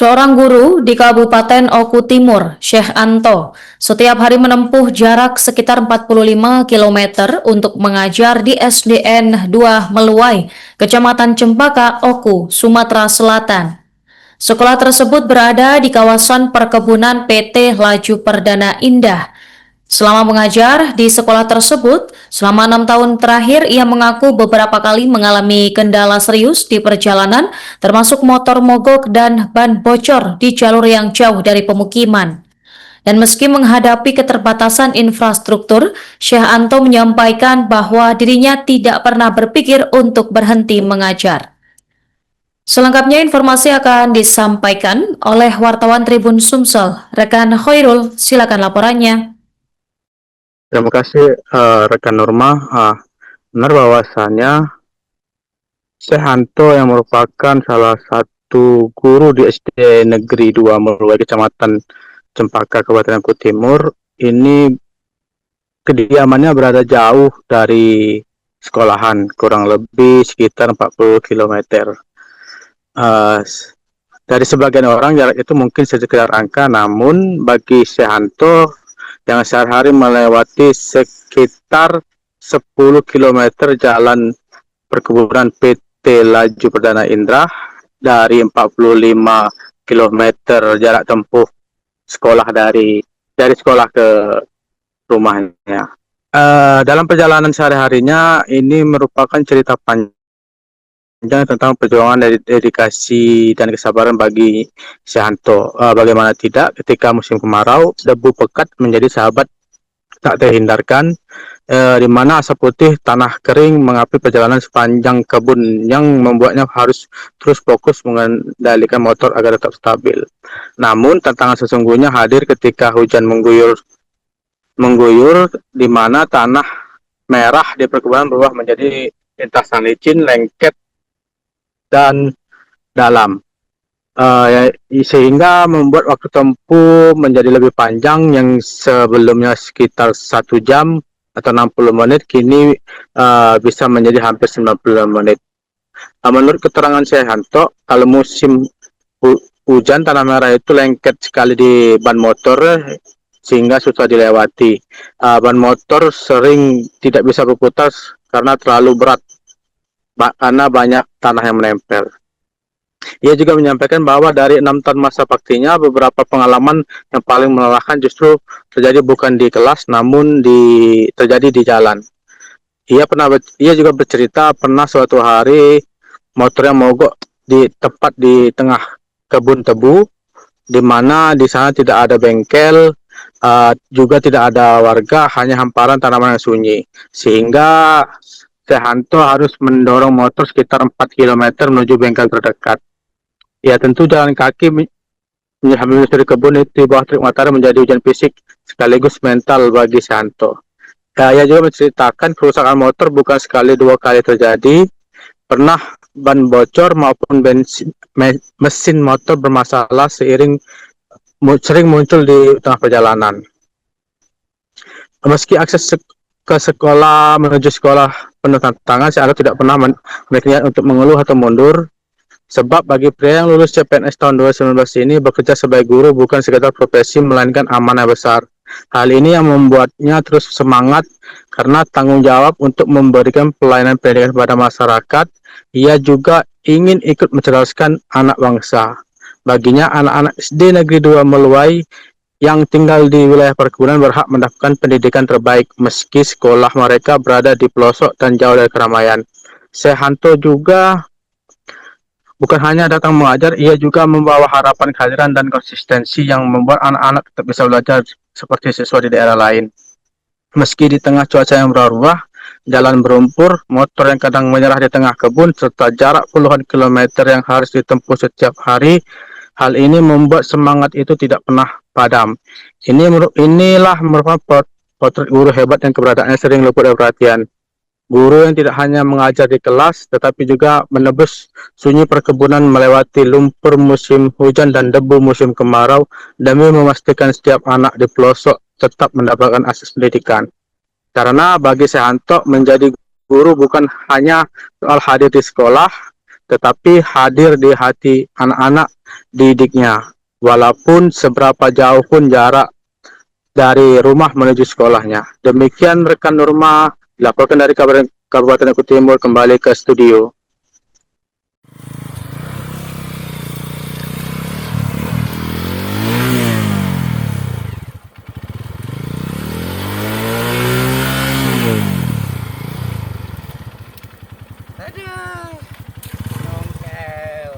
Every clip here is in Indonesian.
Seorang guru di Kabupaten Oku Timur, Syekh Anto, setiap hari menempuh jarak sekitar 45 km untuk mengajar di SDN 2 Meluai, Kecamatan Cempaka, Oku, Sumatera Selatan. Sekolah tersebut berada di kawasan perkebunan PT Laju Perdana Indah. Selama mengajar di sekolah tersebut, selama 6 tahun terakhir ia mengaku beberapa kali mengalami kendala serius di perjalanan, termasuk motor mogok dan ban bocor di jalur yang jauh dari pemukiman. Dan meski menghadapi keterbatasan infrastruktur, Syekh Anto menyampaikan bahwa dirinya tidak pernah berpikir untuk berhenti mengajar. Selengkapnya informasi akan disampaikan oleh wartawan Tribun Sumsel. Rekan Khairul, silakan laporannya. Terima kasih rekan Norma. Benar bahwasannya Syekh Anto yang merupakan salah satu guru di SD Negeri 2 Meluai Kecamatan Cempaka Kabupaten Oku Timur ini kediamannya berada jauh dari sekolahan, kurang lebih sekitar 40 km. Dari sebagian orang jarak itu mungkin sekedar angka, namun bagi Syekh Anto yang sehari-hari melewati sekitar 10 km jalan perkebunan PT Laju Perdana Indah dari 45 km jarak tempuh sekolah dari sekolah ke rumahnya. Dalam perjalanan sehari-harinya ini merupakan cerita panjang tentang perjuangan dari dedikasi dan kesabaran bagi Syanto. Bagaimana tidak, ketika musim kemarau, debu pekat menjadi sahabat tak terhindarkan, di mana asap putih tanah kering mengapi perjalanan sepanjang kebun yang membuatnya harus terus fokus mengendalikan motor agar tetap stabil. Namun tantangan sesungguhnya hadir ketika hujan mengguyur di mana tanah merah di perkebunan berubah menjadi lintasan licin, lengket, dan dalam. Sehingga membuat waktu tempuh menjadi lebih panjang, yang sebelumnya sekitar 1 jam atau 60 menit kini bisa menjadi hampir 90 menit. Menurut keterangan Syekh Anto, kalau musim hujan tanah merah itu lengket sekali di ban motor sehingga susah dilewati. Ban motor sering tidak bisa berputar karena terlalu berat, karena banyak tanah yang menempel. Ia juga menyampaikan bahwa dari 6 tahun masa baktinya, beberapa pengalaman yang paling melelahkan justru terjadi bukan di kelas, namun terjadi di jalan. Ia juga bercerita pernah suatu hari motornya mogok tepat di tengah kebun tebu, di mana di sana tidak ada bengkel, juga tidak ada warga, hanya hamparan tanaman yang sunyi. Sehingga Sehanto harus mendorong motor sekitar 4 km menuju bengkel terdekat. Ya, tentu jalan kaki menyusuri kebun itu di bawah terik matahari menjadi ujian fisik sekaligus mental bagi Santo. Ia juga menceritakan kerusakan motor bukan sekali dua kali terjadi. Pernah ban bocor maupun mesin motor bermasalah sering muncul di tengah perjalanan. Meski akses ke sekolah menuju sekolah penuh tantangan, saya tidak pernah memikirkan untuk mengeluh atau mundur. Sebab bagi pria yang lulus CPNS tahun 2019 ini, bekerja sebagai guru bukan sekedar profesi, melainkan amanah besar. Hal ini yang membuatnya terus semangat karena tanggung jawab untuk memberikan pelayanan pendidikan kepada masyarakat. Ia juga ingin ikut mencerdaskan anak bangsa. Baginya, anak-anak SD Negeri 2 Meluai yang tinggal di wilayah perkebunan berhak mendapatkan pendidikan terbaik meski sekolah mereka berada di pelosok dan jauh dari keramaian. Syekh Anto juga bukan hanya datang mengajar, ia juga membawa harapan kehadiran dan konsistensi yang membuat anak-anak tetap bisa belajar seperti siswa di daerah lain. Meski di tengah cuaca yang berubah, jalan berumpur, motor yang kadang menyerah di tengah kebun, serta jarak puluhan kilometer yang harus ditempuh setiap hari, hal ini membuat semangat itu tidak pernah padam. Inilah merupakan potret guru hebat yang keberadaannya sering luput dari perhatian. Guru yang tidak hanya mengajar di kelas, tetapi juga menebus sunyi perkebunan, melewati lumpur musim hujan dan debu musim kemarau, demi memastikan setiap anak di pelosok tetap mendapatkan akses pendidikan. Karena bagi Sehanto, menjadi guru bukan hanya soal hadir di sekolah, tetapi hadir di hati anak-anak didiknya, walaupun seberapa jauh pun jarak dari rumah menuju sekolahnya. Demikian rekan Nurma, dilaporkan dari Kabupaten Oku Timur kembali ke studio. Aduh, nongkel.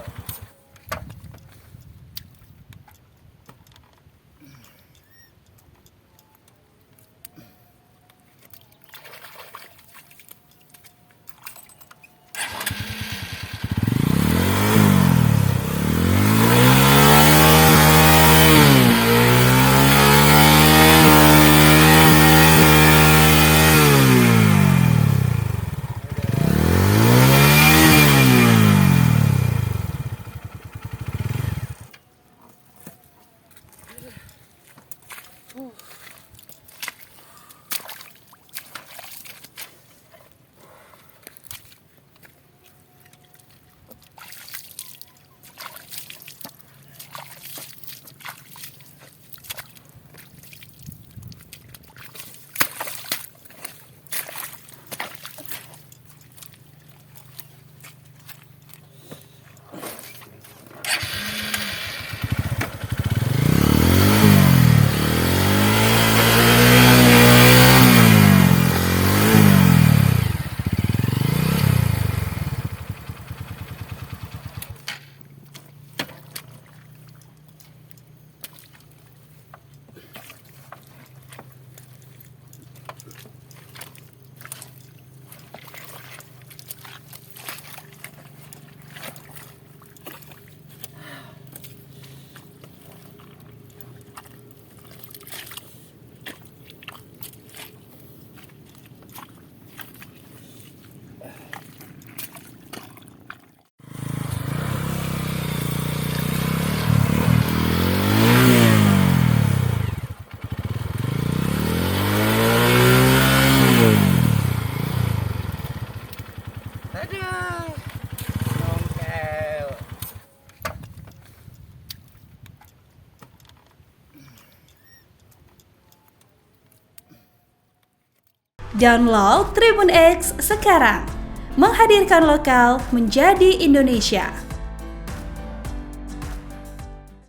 Aduh, nongkel. Download Tribun X sekarang, menghadirkan lokal menjadi Indonesia.